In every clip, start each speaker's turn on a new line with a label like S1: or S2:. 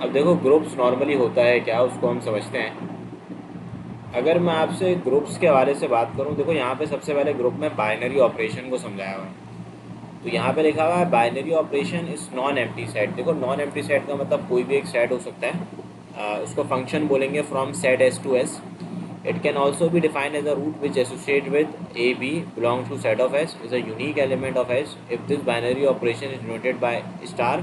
S1: अब देखो groups normally होता है क्या, उसको हम समझते हैं। अगर मैं आपसे ग्रुप्स के हवाले से बात करूं, देखो यहाँ पे सबसे पहले ग्रुप में बाइनरी ऑपरेशन को समझाया हुआ है। तो यहाँ पे लिखा हुआ है binary operation is non empty set. देखो नॉन एम्प्टी सेट का मतलब कोई भी एक सेट हो सकता है। उसको फंक्शन बोलेंगे from set S to S. It can also be defined as a root which associate with AB belongs to set of S is a unique element of S. If this binary operation is denoted by star,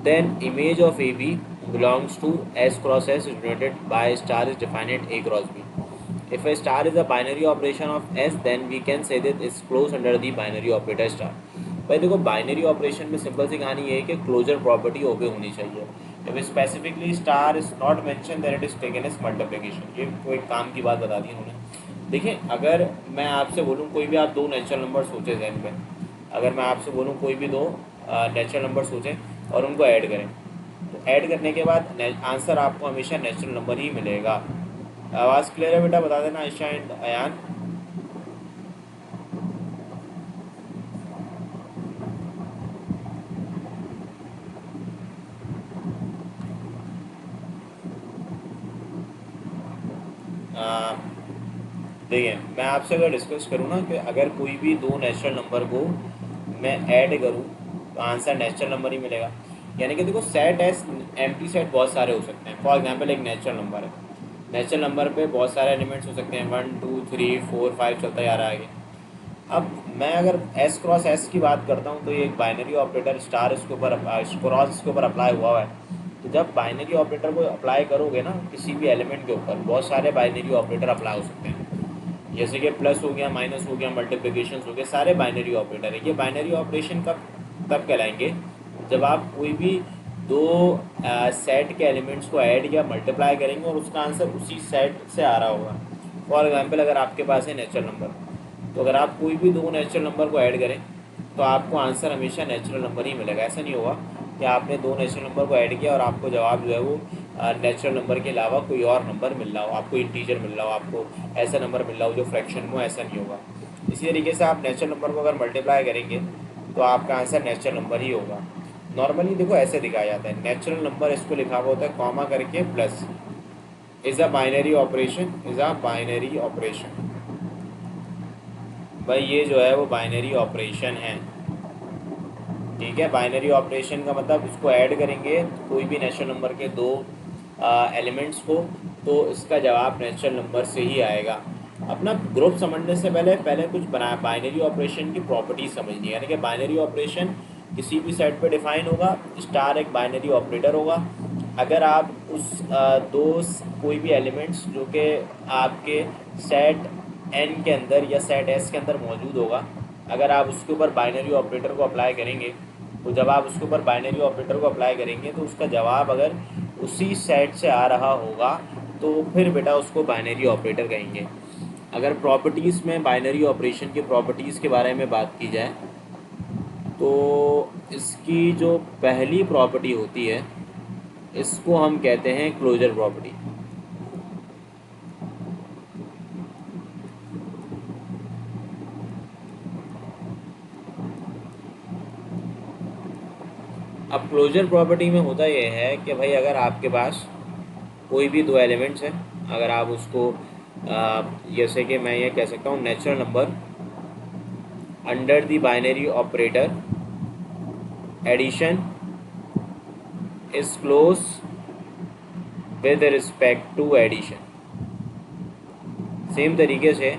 S1: then image of AB belongs to S cross S is denoted by star is defined at A cross B. If a star is a binary operation of S, then we can say that it's closed under the binary operator star. भाई देखो binary operation में simple सी कहानी ये है कि closure property obey होनी चाहिए। If specifically star is not mention then it is taken as multiplication. ये कोई काम की बात बता दी उन्होंने। देखिए अगर मैं आपसे बोलूँ कोई भी आप दो नेचुरल नंबर सोचे जहन में, अगर मैं आपसे बोलूँ कोई भी दो नेचुरल नंबर सोचें और उनको ऐड करें, तो ऐड करने के बाद आंसर आपको हमेशा नेचुरल नंबर ही मिलेगा। आवाज़ क्लियर है बेटा, बता देना आयशा एंड अयान। देखिए मैं आपसे अगर डिस्कस करूँ ना कि अगर कोई भी दो नेचुरल नंबर को मैं ऐड करूँ तो आंसर नेचुरल नंबर ही मिलेगा। यानी कि देखो सेट एस एम्प्टी सेट बहुत सारे हो सकते हैं। फॉर एग्जांपल एक नेचुरल नंबर है, नेचुरल नंबर पे बहुत सारे एलिमेंट्स हो सकते हैं, 1 2 3 4 5 चलता जा रहा है आगे। अब मैं अगर एस क्रॉस एस की बात करता हूँ तो ये एक बाइनरी ऑपरेटर स्टार इसके ऊपर क्रॉस इसके ऊपर अप्लाई हुआ है। तो जब बाइनरी ऑपरेटर को अप्लाई करोगे ना किसी भी एलिमेंट के ऊपर, बहुत सारे बाइनरी ऑपरेटर अप्लाई हो सकते हैं। जैसे कि प्लस हो गया, माइनस हो गया, मल्टीप्लिकेशन हो गया, सारे बाइनरी ऑपरेटर है। ये बाइनरी ऑपरेशन कब तब कहलाएंगे जब आप कोई भी दो सेट के एलिमेंट्स को ऐड या मल्टीप्लाई करेंगे और उसका आंसर उसी सेट से आ रहा होगा। फॉर एग्जांपल अगर आपके पास है नेचुरल नंबर, तो अगर आप कोई भी दो नेचुरल नंबर को ऐड करें तो आपको आंसर हमेशा नेचुरल नंबर ही मिलेगा। ऐसा नहीं होगा कि आपने दो नेचुरल नंबर को ऐड किया और आपको जवाब जो है वो नेचुरल नंबर के अलावा कोई और नंबर मिल रहा हो, आपको इंटीजर मिल रहा हो, आपको ऐसा नंबर मिल रहा हो जो फ्रैक्शन में हो, ऐसा नहीं होगा। इसी तरीके से आप नेचुरल नंबर को अगर मल्टीप्लाई करेंगे तो आपका आंसर नेचुरल नंबर ही होगा। नॉर्मली देखो ऐसे दिखाया जाता है, नेचुरल नंबर इसको लिखा हुआ होता है कॉमा करके plus, is a binary operation, is a binary operation. भाई ये जो है वो बाइनरी ऑपरेशन है, ठीक है। बाइनरी ऑपरेशन का मतलब इसको ऐड करेंगे कोई भी नेचुरल नंबर के दो एलिमेंट्स को, तो इसका जवाब नेचुरल नंबर से ही आएगा। अपना ग्रुप समझने से पहले पहले कुछ बना बाइनरी ऑपरेशन की प्रॉपर्टीज समझनी है। यानी कि बाइनरी ऑपरेशन किसी भी सेट पे डिफाइन होगा, स्टार एक बाइनरी ऑपरेटर होगा। अगर आप उस कोई भी एलिमेंट्स जो कि आपके सेट एन के अंदर या सेट एस के अंदर मौजूद होगा, अगर आप उसके ऊपर बाइनरी ऑपरेटर को अप्लाई करेंगे, तो जब आप उसके ऊपर बाइनरी ऑपरेटर को अप्लाई करेंगे तो उसका जवाब अगर उसी सेट से आ रहा होगा तो फिर बेटा उसको बाइनरी ऑपरेटर कहेंगे। अगर प्रॉपर्टीज़ में बाइनरी ऑपरेशन की प्रॉपर्टीज़ के बारे में बात की जाए तो इसकी जो पहली प्रॉपर्टी होती है इसको हम कहते हैं क्लोजर प्रॉपर्टी। अब क्लोजर प्रॉपर्टी में होता यह है कि भाई अगर आपके पास कोई भी दो एलिमेंट्स हैं, अगर आप उसको जैसे कि मैं ये कह सकता हूँ natural number under the binary operator addition is close with respect to addition. Same तरीके से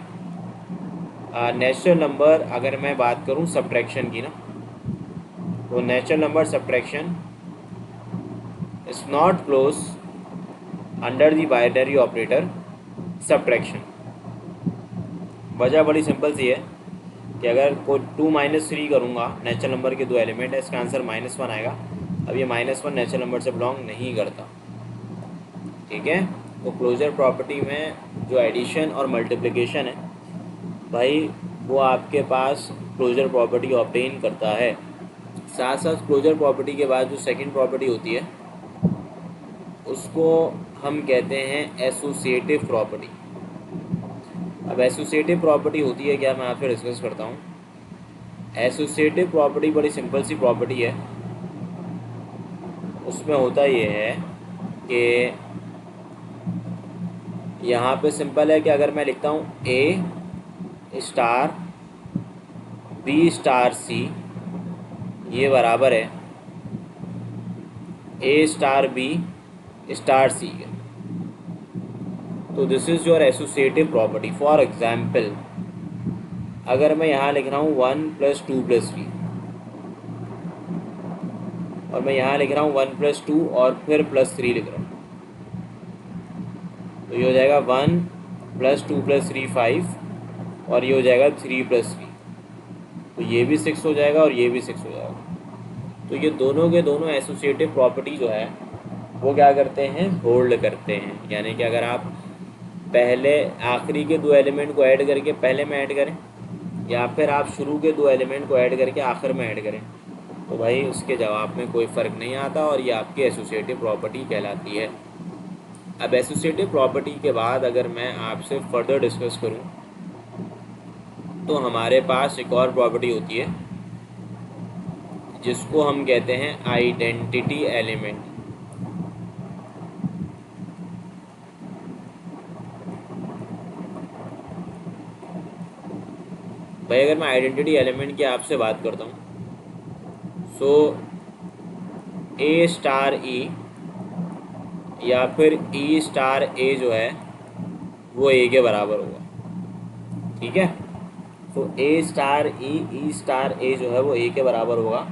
S1: नेचुरल नंबर अगर मैं बात करूँ सब्ट्रैक्शन की ना, तो natural number subtraction is not close under the binary operator subtraction. वजह बड़ी सिंपल सी है कि अगर कोई 2 - 3 करूँगा, नेचुरल नंबर के दो एलिमेंट है, इसका आंसर -1 आएगा। अब ये -1 नेचुरल नंबर से बिलोंग नहीं करता, ठीक है। तो क्लोजर प्रॉपर्टी में जो एडिशन और मल्टीप्लिकेशन है भाई वो आपके पास क्लोजर प्रॉपर्टी ऑब्टेन करता है। साथ साथ क्लोजर प्रॉपर्टी के बाद जो सेकंड प्रॉपर्टी होती है उसको हम कहते हैं एसोसिएटिव प्रॉपर्टी। अब एसोसिएटिव प्रॉपर्टी होती है क्या, मैं आपसे डिस्कस करता हूँ। एसोसिएटिव प्रॉपर्टी बड़ी सिंपल सी प्रॉपर्टी है। उसमें होता ये है कि यहाँ पे सिंपल है कि अगर मैं लिखता हूँ ए स्टार बी स्टार सी ये बराबर है ए स्टार बी स्टार सी के, तो this is your associative property. For example अगर मैं यहाँ लिख रहा हूँ 1+2+3 और मैं यहाँ लिख रहा हूँ 1+2 और फिर +3 लिख रहा हूँ, तो ये हो जाएगा 1+2+3 5 और ये हो जाएगा 3+3, तो ये भी 6 हो जाएगा और ये भी 6 हो जाएगा। तो ये दोनों के दोनों एसोसिएटिव प्रॉपर्टी जो है वो क्या करते हैं, होल्ड करते हैं। यानी कि अगर आप पहले आखिरी के दो एलिमेंट को ऐड करके पहले में ऐड करें या फिर आप शुरू के दो एलिमेंट को ऐड करके आखिर में ऐड करें, तो भाई उसके जवाब में कोई फ़र्क नहीं आता और ये आपकी एसोसिएटिव प्रॉपर्टी कहलाती है। अब एसोसिएटिव प्रॉपर्टी के बाद अगर मैं आपसे फर्दर डिस्कस करूं तो हमारे पास एक और प्रॉपर्टी होती है जिसको हम कहते हैं आइडेंटिटी एलिमेंट। भाई अगर मैं आइडेंटिटी एलिमेंट की आपसे बात करता हूँ, सो ए स्टार ई या फिर ई स्टार ए जो है वो ए के बराबर होगा। ठीक है, तो ए स्टार ई स्टार ए जो है वो ए के बराबर होगा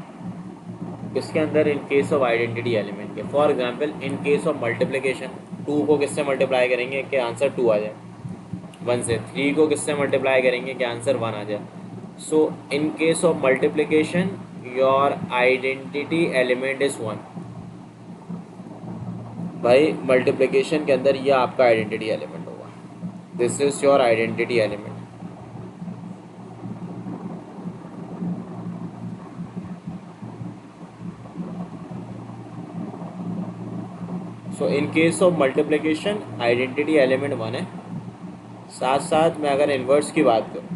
S1: किसके अंदर, in case of identity element के। For example in case of multiplication 2 को किससे मल्टीप्लाई करेंगे कि आंसर 2 आ जाए, 1 से 3 को किससे मल्टीप्लाई करेंगे कि आंसर 1 आ जाए। So in case of multiplication your identity element is 1। भाई मल्टीप्लिकेशन के अंदर ये आपका आइडेंटिटी एलिमेंट होगा, this is your identity element. So in case of multiplication identity element 1 है। साथ साथ मैं अगर इन्वर्स की बात करूँ,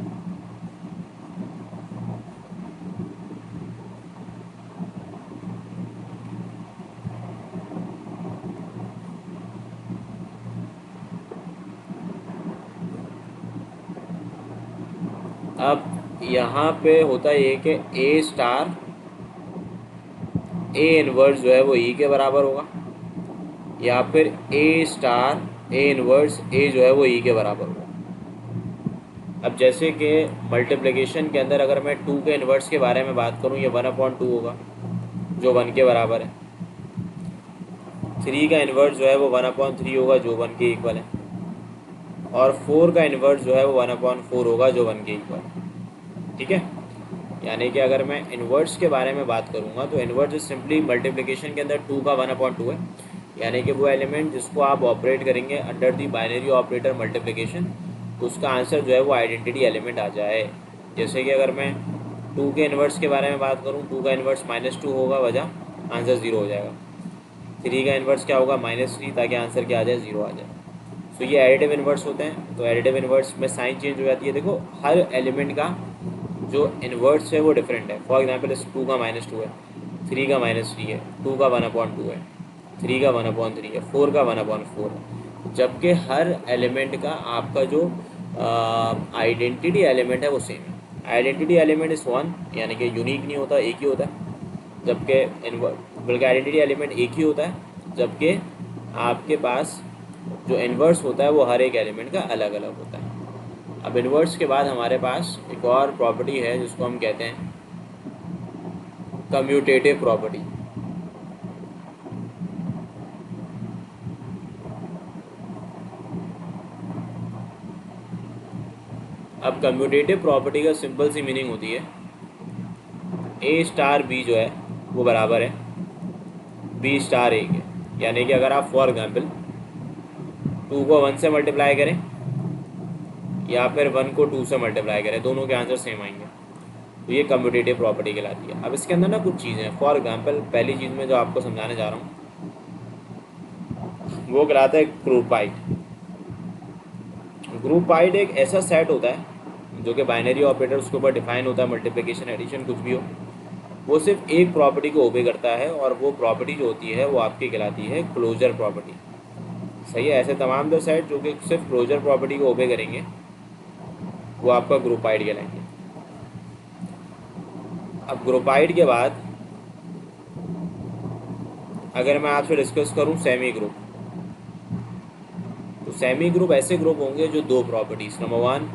S1: अब यहाँ पे होता ये कि ए स्टार ए इन्वर्स जो है वो ई के बराबर होगा या फिर ए स्टार ए इन्वर्स ए जो है वो ई के बराबर होगा। अब जैसे कि मल्टीप्लिकेशन के अंदर अगर मैं 2 के इन्वर्स के बारे में बात करूँ, ये 1/2 होगा जो 1 के बराबर है। 3 का इन्वर्स जो है वो 1/3 होगा जो 1 के इक्वल है, और 4 का इन्वर्स जो है वो 1/4 होगा जो 1 के इक्वल है। ठीक है, यानी कि अगर मैं इन्वर्स के बारे में बात करूँगा तो इन्वर्स सिंपली मल्टीप्लिकेशन के अंदर 2 का 1/2 है, यानी कि वो एलिमेंट जिसको आप ऑपरेट करेंगे under the binary operator multiplication, तो उसका आंसर जो है वो आइडेंटिटी एलिमेंट आ जाए। जैसे कि अगर मैं 2 के इन्वर्स के बारे में बात करूँ, 2 का इन्वर्स -2 होगा वजह आंसर 0 हो जाएगा। 3 का इन्वर्स क्या होगा, -3, ताकि आंसर क्या आ जाए, 0 आ जाए। तो ये एडिटिव इन्वर्स होते हैं। तो एडिटिव इन्वर्स में साइन चेंज हो जाती है। देखो हर एलिमेंट का जो इन्वर्स है वो डिफरेंट है। फॉर एग्जाम्पल इस 2 का -2 है, 3 का -3 है, 2 का 1/2 है, 3 का 1/3 है, 4 का 1/4 है, जबकि हर एलिमेंट का आपका जो आइडेंटिटी एलिमेंट है वो सेम है। आइडेंटिटी एलिमेंट इस 1, यानी कि यूनिक नहीं होता, एक ही होता है, जबकि बल्कि आइडेंटिटी एलिमेंट एक ही होता है, जबकि आपके पास जो इन्वर्स होता है वो हर एक एलिमेंट का अलग अलग होता है। अब इन्वर्स के बाद हमारे पास एक और प्रॉपर्टी है जिसको हम कहते हैं कम्यूटेटिव प्रॉपर्टी। अब कम्यूटेटिव प्रॉपर्टी का सिंपल सी मीनिंग होती है ए स्टार बी जो है वो बराबर है बी स्टार ए के। यानी कि अगर आप फॉर एग्जाम्पल 2 को 1 से मल्टीप्लाई करें या फिर 1 को 2 से मल्टीप्लाई करें, दोनों के आंसर सेम आएंगे, तो ये कम्यूटेटिव प्रॉपर्टी कहलाती है। अब इसके अंदर ना कुछ चीज़ें हैं। फॉर एग्जाम्पल पहली चीज़ में जो आपको समझाने जा रहा हूँ वो कहलाता है ग्रुपाइड। ग्रुपाइड एक ऐसा सेट होता है जो कि बाइनरी ऑपरेटर उसके ऊपर डिफाइन होता है, मल्टीप्लिकेशन एडिशन कुछ भी हो, वो सिर्फ एक प्रॉपर्टी को ओबे करता है, और वो प्रॉपर्टी जो होती है वो आपकी कहलाती है क्लोजर प्रॉपर्टी। सही है। ऐसे तमाम दो सेट जो कि सिर्फ क्लोजर प्रॉपर्टी को ओबे करेंगे वो आपका ग्रुपाइड कहलाएंगे। अब ग्रुपाइड के बाद अगर मैं आपसे डिस्कस करूं सेमी ग्रुप, तो सेमी ग्रुप ऐसे ग्रुप होंगे जो दो प्रॉपर्टीज, नंबर वन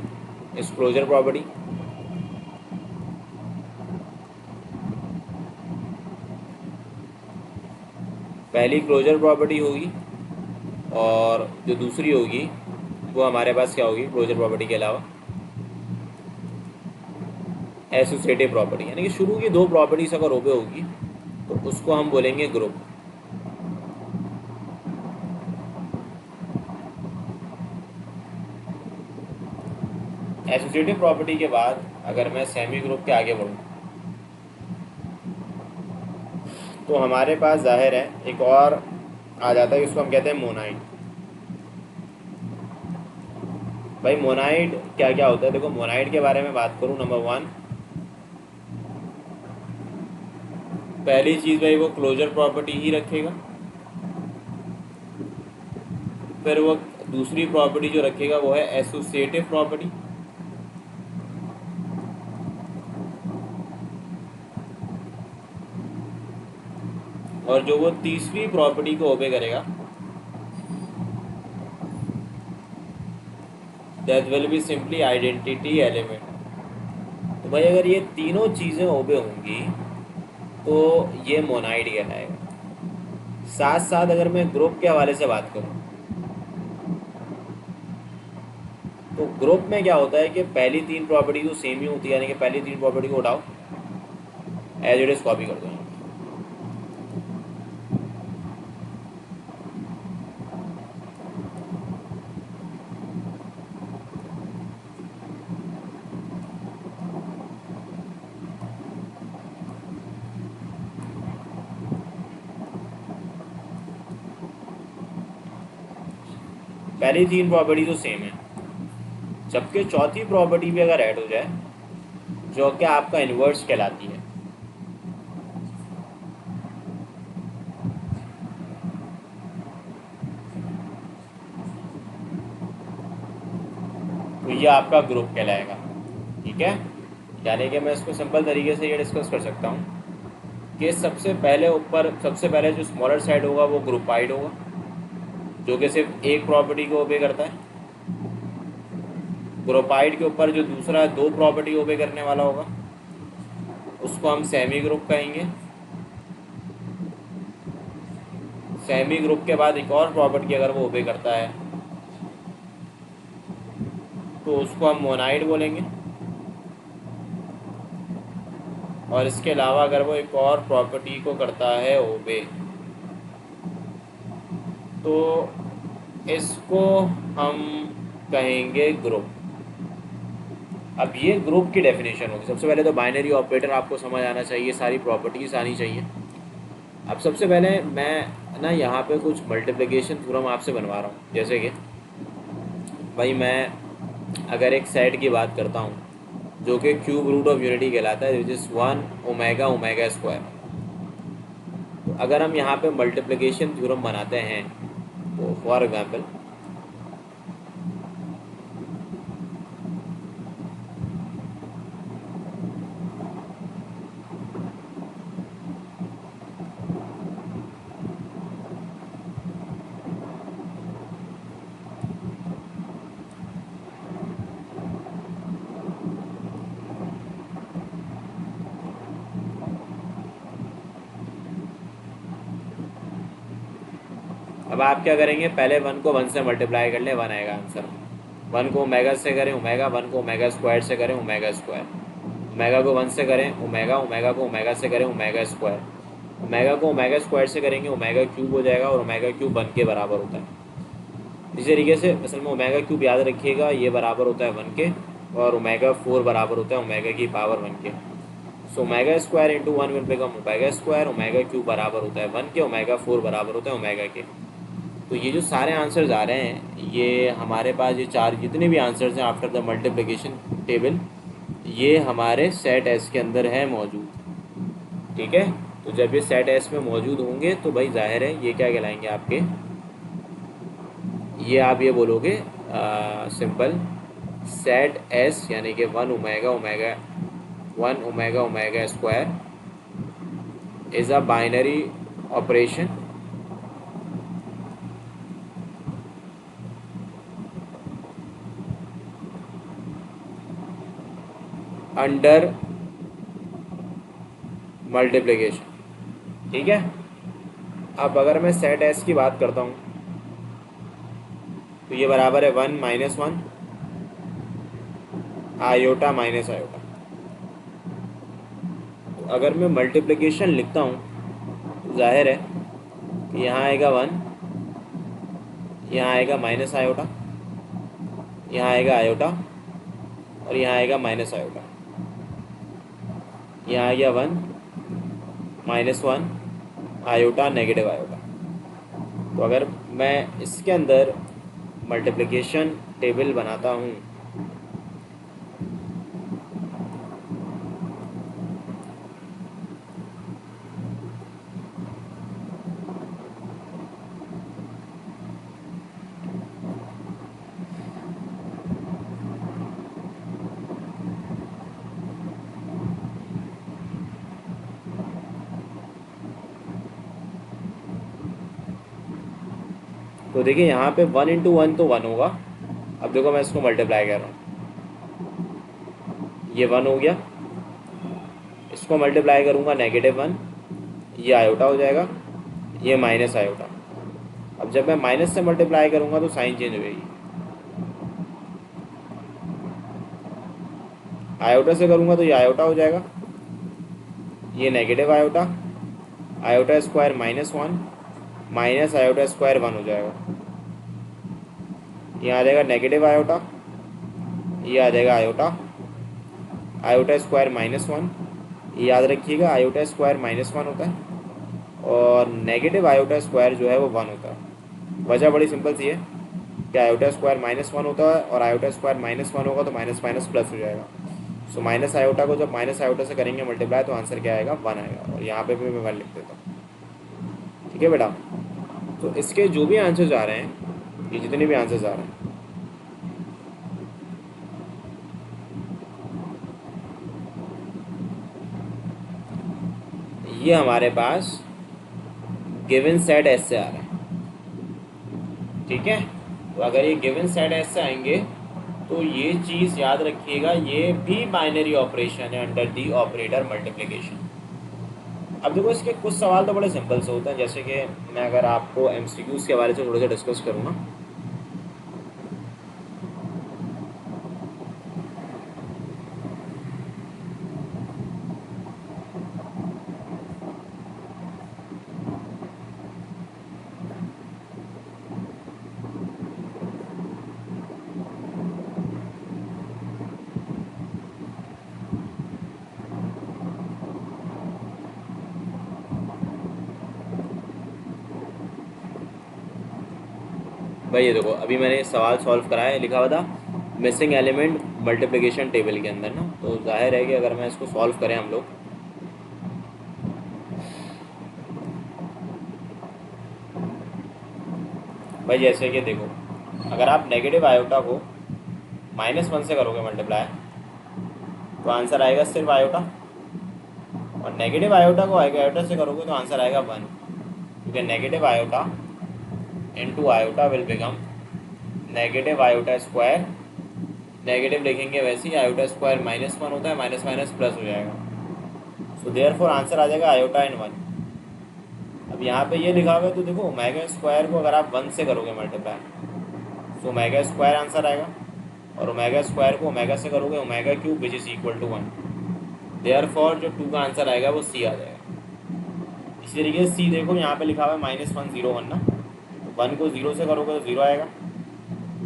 S1: इस क्लोजर प्रॉपर्टी, पहली क्लोजर प्रॉपर्टी होगी, और जो दूसरी होगी वो हमारे पास क्या होगी क्लोजर प्रॉपर्टी के अलावा, एसोसिएटिव प्रॉपर्टी। यानी कि शुरू की दो प्रॉपर्टीज अगर ओबे होगी तो उसको हम बोलेंगे ग्रुप। एसोसिएटिव प्रॉपर्टी के बाद अगर मैं सेमी ग्रुप के आगे बढ़ूँ तो हमारे पास जाहिर है एक और आ जाता है, इसको हम कहते हैं मोनाइड। भाई मोनाइड क्या क्या होता है, देखो मोनाइड के बारे में बात करूँ, नंबर वन पहली चीज़ भाई वो क्लोजर प्रॉपर्टी ही रखेगा, फिर वो दूसरी प्रॉपर्टी जो रखेगा वो है एसोसिएटिव प्रॉपर्टी, और जो वो तीसरी प्रॉपर्टी को ओबे करेगा that will be simply identity element. तो भाई अगर ये तीनों चीज़ें ओबे होंगी तो ये मोनाइड कहलाएगा। साथ साथ अगर मैं ग्रुप के हवाले से बात करूँ तो ग्रुप में क्या होता है कि पहली तीन प्रॉपर्टी तो सेम ही होती है, यानी कि पहली तीन प्रॉपर्टी को उठाओ, एज इट इज कॉपी कर दो। पहली तीन प्रॉपर्टी तो सेम है, जबकि चौथी प्रॉपर्टी भी अगर ऐड हो जाए जो कि आपका इन्वर्स कहलाती है, तो ये आपका ग्रुप कहलाएगा। ठीक है, यानी कि मैं इसको सिंपल तरीके से ये डिस्कस कर सकता हूँ कि सबसे पहले जो स्मॉलर साइड होगा वो ग्रुपाइड होगा, जो कि सिर्फ एक प्रॉपर्टी को ओबे करता है। ग्रुपाइड के ऊपर जो दूसरा दो प्रॉपर्टी ओबे करने वाला होगा उसको हम सेमी ग्रुप कहेंगे। सेमी ग्रुप के बाद एक और प्रॉपर्टी अगर वो ओबे करता है तो उसको हम मोनाइड बोलेंगे, और इसके अलावा अगर वो एक और प्रॉपर्टी को करता है ओबे तो इसको हम कहेंगे ग्रुप। अब ये ग्रुप की डेफिनेशन होगी। सबसे पहले तो बाइनरी ऑपरेटर आपको समझ आना चाहिए, सारी प्रॉपर्टीज आनी चाहिए। अब सबसे पहले मैं ना यहाँ पे कुछ मल्टीप्लिकेशन थ्योरम आपसे बनवा रहा हूँ। जैसे कि भाई मैं अगर एक सेट की बात करता हूँ जो कि क्यूब रूट ऑफ यूनिटी कहलाता है, which is 1 omega omega square. तो अगर हम यहाँ पे मल्टीप्लिकेशन थ्योरम बनाते हैं तो फॉर एग्जांपल अब आप क्या करेंगे, पहले 1 को 1 से मल्टीप्लाई कर ले, 1 आएगा आंसर। 1 को ओमेगा से करें ओमेगा, 1 को ओमेगा स्क्वायर से करें ओमेगा स्क्वायर, ओमेगा को 1 से करें ओमेगा, ओमेगा को ओमेगा से करें ओमेगा स्क्वायर, ओमेगा को ओमेगा स्क्वायर से करेंगे ओमेगा क्यूब हो जाएगा, और ओमेगा क्यूब 1 के बराबर होता है। इसी तरीके से असल में ओमेगा क्यूब याद रखिएगा, ये बराबर होता है 1 के, और ओमेगा 4 बराबर होता है ओमेगा की पावर 1 के। So omega square into 1 will become omega square, omega cube बराबर होता है 1 के, ओमेगा 4 बराबर होता है ओमेगा के। तो ये जो सारे आंसर्स आ रहे हैं, ये हमारे पास ये चार जितने भी आंसर्स हैं आफ्टर द मल्टीप्लिकेशन टेबल, ये हमारे सेट एस के अंदर है मौजूद। ठीक है। तो जब ये सेट एस में मौजूद होंगे तो भाई जाहिर है ये क्या कहलाएंगे आपके, ये आप ये बोलोगे सिंपल सेट एस यानी कि one omega omega square is a binary operation under multiplication. ठीक है। अब अगर मैं सेट एस की बात करता हूँ तो ये बराबर है 1 - 1 आयोटा माइनस आयोटा। तो अगर मैं मल्टीप्लिकेशन लिखता हूँ तो जाहिर है कि यहाँ आएगा 1, यहाँ आएगा माइनस आयोटा, यहाँ आएगा आयोटा और यहाँ आएगा माइनस आयोटा। यहाँ आ गया 1 - 1 आयोटा नेगेटिव आयोटा। तो अगर मैं इसके अंदर मल्टीप्लिकेशन टेबल बनाता हूँ तो देखिए यहाँ पे 1 × 1 तो 1 होगा। अब देखो मैं इसको मल्टीप्लाई कर रहा हूँ, ये 1 हो गया, इसको मल्टीप्लाई करूँगा -1, ये आयोटा हो जाएगा, ये माइनस आयोटा। अब जब मैं माइनस से मल्टीप्लाई करूँगा तो साइन चेंज हो जाएगी, आयोटा से करूँगा तो ये आयोटा हो जाएगा, ये negative iota, iota square -1 minus iota square 1 हो जाएगा। यहाँ आ जाएगा नेगेटिव आयोटा, ये आ जाएगा आयोटा, आयोटा स्क्वायर -1। ये याद रखिएगा आयोटा स्क्वायर -1 होता है और नेगेटिव आयोटा स्क्वायर जो है वो 1 होता है। वजह बड़ी सिंपल सी है कि आयोटा स्क्वायर -1 होता है और आयोटा स्क्वायर -1 होगा तो माइनस माइनस प्लस हो जाएगा। सो माइनस आयोटा को जब माइनस आयोटा से करेंगे मल्टीप्लाई तो आंसर क्या आएगा, 1 आएगा। और यहाँ पे भी मैं 1 लिख देता हूँ। ठीक है बेटा। तो इसके जो भी आंसर्स आ रहे हैं, ये जितने भी आंसर्स आ रहे हैं, ये हमारे पास गिवन सेट एस से आ रहे हैं। ठीक है। तो अगर ये गिवन सेट एस से आएंगे तो ये चीज़ याद रखिएगा, ये भी बाइनरी ऑपरेशन है अंडर दी ऑपरेटर मल्टीप्लिकेशन। अब देखो इसके कुछ सवाल तो बड़े सिंपल से होते हैं, जैसे कि मैं अगर आपको एमसीक्यूज़ के बारे से थोड़ा सा डिस्कस करूँ ना, भाई ये देखो अभी मैंने सवाल सॉल्व कराया है, लिखा हुआ था मिसिंग एलिमेंट मल्टीप्लिकेशन टेबल के अंदर ना। तो जाहिर है कि अगर मैं इसको सॉल्व करें हम लोग, भाई जैसे कि देखो अगर आप नेगेटिव आयोटा को -1 से करोगे मल्टीप्लाई तो आंसर आएगा सिर्फ आयोटा, और नेगेटिव आयोटा को आयोटा से करोगे तो आंसर आएगा 1, क्योंकि negative iota into iota will become negative iota square, negative लिखेंगे वैसे ही, आयोटा स्क्वायर -1 होता है, माइनस माइनस प्लस हो जाएगा। सो देयरफॉर आंसर आ जाएगा आयोटा इन 1। अब यहाँ पे ये लिखा हुआ है तो देखो ओमेगा स्क्वायर को अगर आप 1 से करोगे मल्टीप्लाई तो ओमेगा स्क्वायर आंसर आएगा, और ओमेगा स्क्वायर को ओमेगा से करोगे omega cube which is equal to 1। Therefore जो 2 का आंसर आएगा वो सी आ जाएगा। इसी तरीके से सी देखो यहाँ पे लिखा हुआ है -1 0 1 ना, तो 1 को 0 से करोगे तो 0 आएगा,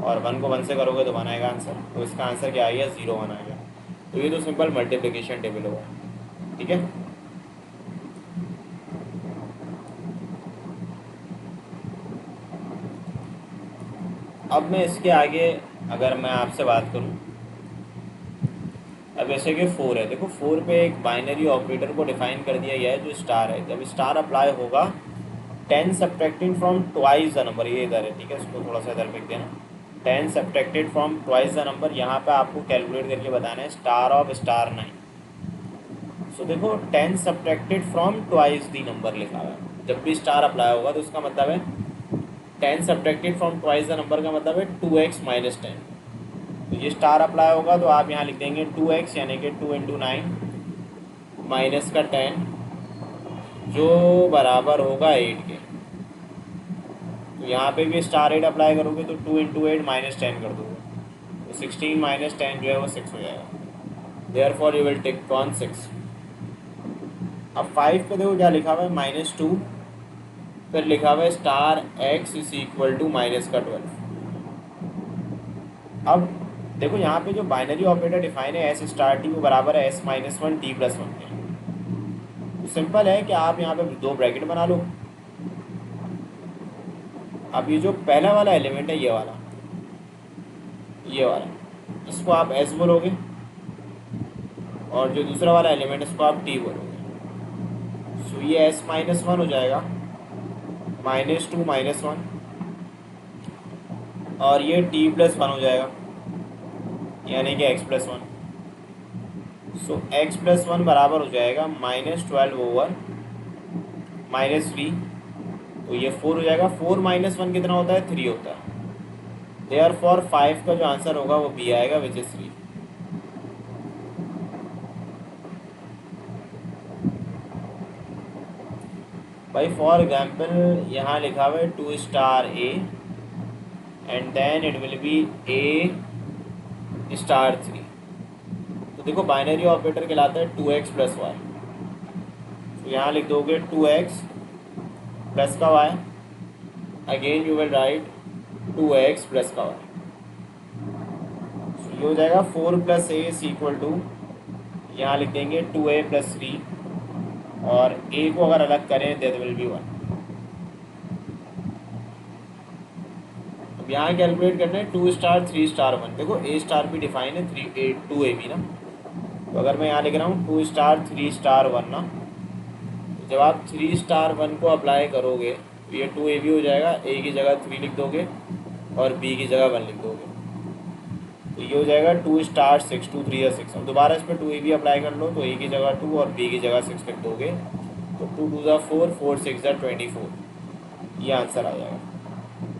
S1: और 1 को 1 से करोगे तो 1 आएगा आंसर। तो इसका आंसर क्या आ गया, 0 1 आ गया। तो ये तो सिंपल मल्टीप्लिकेशन टेबल होगा। ठीक है। अब मैं इसके आगे अगर मैं आपसे बात करूं, अब जैसे कि 4 है, देखो 4 पे एक बाइनरी ऑपरेटर को डिफाइन कर दिया गया है जो स्टार है। जब स्टार अप्लाई होगा 10 subtracting from twice the number, ये इधर है, ठीक है, इसको थोड़ा सा इधर लिख देना। 10 subtracted from twice the number, यहाँ पे आपको कैलकुलेट करके बताना है स्टार ऑफ स्टार 9। सो देखो 10 subtracted from twice the number लिखा हुआ है। जब भी स्टार अप्लाई होगा तो उसका मतलब है 10 subtracted from twice the number का मतलब है 2x माइनस 10। तो ये स्टार अप्लाई होगा तो आप यहाँ लिख देंगे 2x, यानी कि 2 इंटू 9 माइनस का 10 जो बराबर होगा 8 के। तो यहाँ पे भी स्टार 8 अप्लाई करोगे तो 2 इंटू 8 माइनस 10 कर दोगे तो 16 माइनस 10 जो है वो 6 हो जाएगा। Therefore you will take कॉन 6। अब 5 पे देखो क्या लिखा हुआ है -2, फिर लिखा हुआ है star x is equal to minus का 12। अब देखो यहाँ पे जो बाइनरी ऑपरेटर डिफाइन है एस स्टार टी वो बराबर है s माइनस 1 टी प्लस 1 के। तो सिंपल है कि आप यहाँ पे दो ब्रैकेट बना लो। अब ये जो पहला वाला एलिमेंट है ये वाला इसको आप s बोलोगे, और जो दूसरा वाला एलिमेंट है इसको आप t बोलोगे। सो ये s माइनस 1 हो जाएगा -2 माइनस 1, और ये t प्लस 1 हो जाएगा यानी कि x प्लस 1। सो x प्लस 1 बराबर हो जाएगा -12 ओवर -3, तो ये 4 हो जाएगा। 4 माइनस 1 कितना होता है? 3 होता है। देयरफॉर 5 का जो आंसर होगा वो बी आएगा, विच इज 3। भाई फॉर एग्जाम्पल यहाँ लिखा हुआ है 2 star a and then it will be a star 3। तो देखो बाइनरी ऑपरेटर कहलाता है 2x प्लस वाई। तो यहाँ लिख दोगे 2x प्लस का y, again you will write 2x plus का y। ये हो जाएगा 4 plus a is equal to, यहाँ लिख देंगे 2a प्लस 3, और a को अगर अलग करें दैट विल बी 1। अब यहाँ कैलकुलेट करना है 2 स्टार 3 स्टार 1। देखो a स्टार भी डिफाइन है 2a भी ना, तो अगर मैं यहाँ लिख रहा हूँ 2 स्टार 3 स्टार 1 ना, तो जब आप 3 स्टार 1 को अप्लाई करोगे तो ये 2a भी हो जाएगा, a की जगह 3 लिख दोगे और b की जगह 1 लिख दोगे, तो ये हो जाएगा 2 स्टार 6, 2 3 या 6। अब दोबारा इस पर 2a भी अप्लाई कर लो, तो a की जगह 2 और b की जगह 6 लिख दोगे, तो 2 2 ज़ा 4, 4 6 ज़ा 24, ये आंसर आ जाएगा।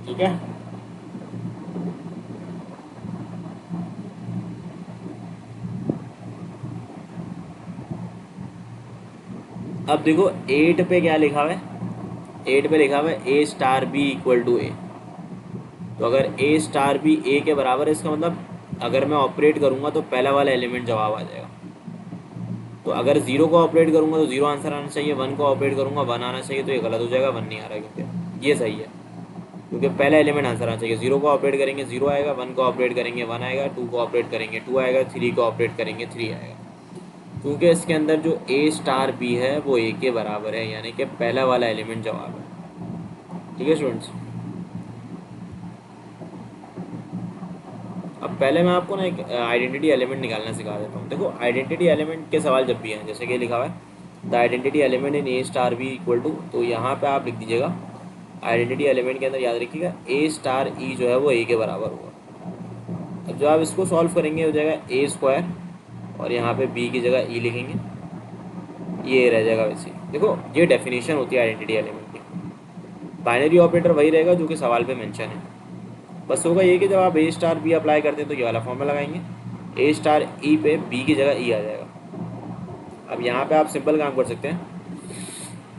S1: ठीक है, अब देखो 8 पे क्या लिखा हुआ है? 8 पे लिखा हुआ है ए स्टार बी इक्वल टू ए। तो अगर ए स्टार बी ए के बराबर है, इसका मतलब अगर मैं ऑपरेट करूँगा तो पहला वाला एलिमेंट जवाब आ जाएगा। तो अगर 0 को ऑपरेट करूँगा तो 0 आंसर आना चाहिए, 1 को ऑपरेट करूँगा 1 आना चाहिए, तो ये गलत हो जाएगा, 1 नहीं आ रहा है, क्योंकि ये सही है, क्योंकि पहला एलिमेंट आंसर आना चाहिए। 0 को ऑपरेट करेंगे 0 आएगा, 1 को ऑपरेट करेंगे 1 आएगा, 2 को ऑपरेट करेंगे 2 आएगा, 3 को ऑपरेट करेंगे 3 आएगा, क्योंकि इसके अंदर जो ए स्टार बी है वो ए के बराबर है, यानी कि पहला वाला एलिमेंट जवाब है। ठीक है स्टूडेंट्स, अब पहले मैं आपको ना एक आइडेंटिटी एलिमेंट निकालना सिखा देता हूँ। देखो आइडेंटिटी एलिमेंट के सवाल जब भी हैं, जैसे कि लिखा हुआ है the identity element in a star b equal to, तो यहाँ पे आप लिख दीजिएगा आइडेंटिटी एलिमेंट के अंदर याद रखिएगा ए स्टार ई जो है वो ए के बराबर होगा। अब जो आप इसको सॉल्व करेंगे हो जाएगा ए स्क्वायर, और यहाँ पे बी की जगह ई लिखेंगे, ये रह जाएगा वैसे। देखो ये डेफिनेशन होती है आइडेंटिटी एलिमेंट की। बाइनरी ऑपरेटर वही रहेगा जो कि सवाल पे मेंशन है, बस होगा ये कि जब आप ए स्टार बी अप्लाई करते हैं तो ये वाला फॉर्मूला लगाएंगे, ए स्टार ई पे बी की जगह ई आ जाएगा। अब यहाँ पे आप सिंपल काम कर सकते हैं,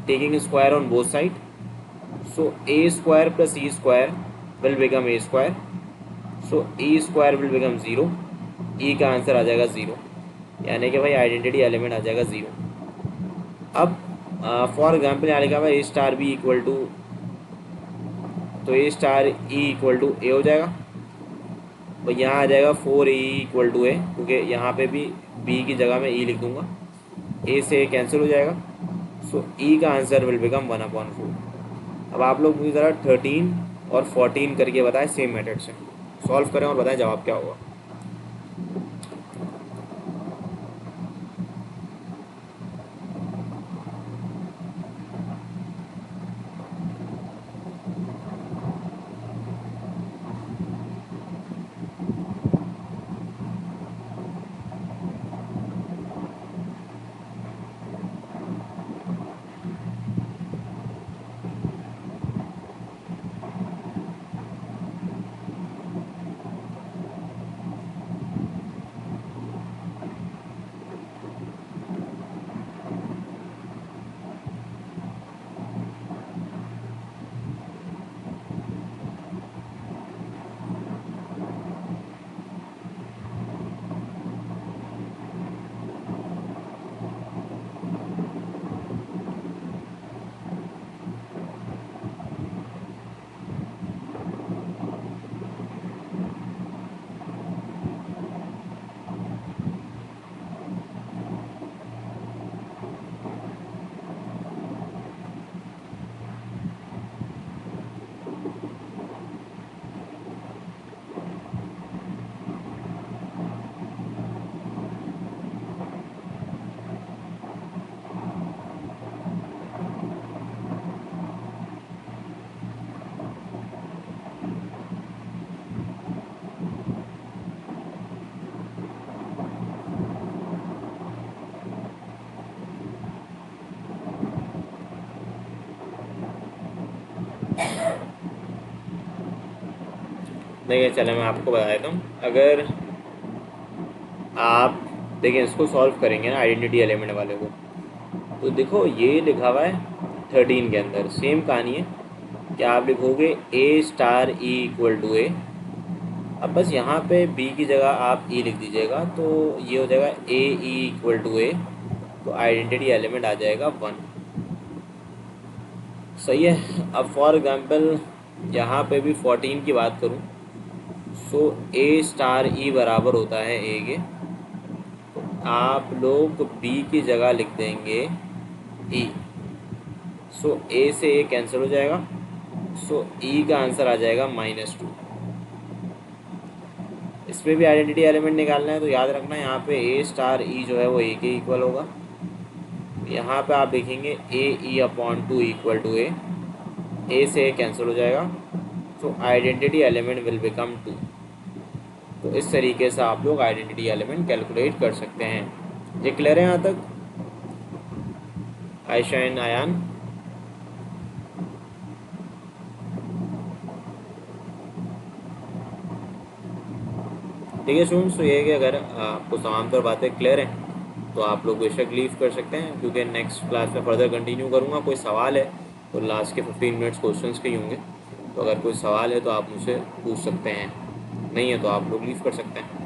S1: taking square on both side, so A square plus E square will become a square, so E square will become 0, ई का आंसर आ जाएगा 0, यानी कि भाई आइडेंटिटी एलिमेंट आ जाएगा 0। अब फॉर एग्जाम्पल यहाँ लिखा हुआ ए स्टार बी इक्वल टू, तो ए स्टार ई इक्वल टू ए हो जाएगा, तो यहाँ आ जाएगा 4 ए इक्वल टू ए, क्योंकि यहाँ पे भी बी की जगह में ई लिख दूंगा, ए से कैंसिल हो जाएगा, सो ई का आंसर विल बिकम 1/4। अब आप लोग मुझे ज़रा 13 और 14 करके बताएं, सेम मेथड से सॉल्व करें और बताएं जवाब क्या होगा। देखिए चले मैं आपको बता देता हूँ। अगर आप देखिए इसको सॉल्व करेंगे ना आइडेंटिटी एलिमेंट वाले को, तो देखो ये लिखा हुआ है 13 के अंदर सेम कहानी है कि आप लिखोगे ए स्टार ई इक्वल टू ए। अब बस यहाँ पे बी की जगह आप ई लिख दीजिएगा, तो ये हो जाएगा ए ई इक्वल टू ए, तो आइडेंटिटी एलिमेंट आ जाएगा 1। सही है। अब फॉर एग्जांपल यहाँ पे भी 14 की बात करूँ, सो ए स्टार ई बराबर होता है ए के, आप लोग बी की जगह लिख देंगे ई। सो ए से ए कैंसिल हो जाएगा, सो ई का आंसर आ जाएगा -2। इसमें भी आइडेंटिटी एलिमेंट निकालना है, तो याद रखना यहाँ पे ए स्टार ई जो है वो ए के इक्वल होगा। यहाँ पे आप लिखेंगे ए ई अपॉन 2 इक्वल टू ए से ए कैंसिल हो जाएगा, तो आइडेंटिटी एलिमेंट विल बिकम 2। तो इस तरीके से आप लोग आइडेंटिटी एलिमेंट कैलकुलेट कर सकते हैं। ये क्लियर है यहाँ तक आयशा एंड आयान? ठीक है स्टूडेंट्स, तो ये है कि अगर आपको तमाम तर बातें क्लियर हैं तो आप लोग बेशक लीव कर सकते हैं, क्योंकि नेक्स्ट क्लास में फर्दर कंटिन्यू करूँगा। कोई सवाल है तो लास्ट के 15 मिनट्स क्वेश्चंस के ही होंगे, तो अगर कोई सवाल है तो आप मुझसे पूछ सकते हैं, नहीं है तो आप लोग लीव कर सकते हैं।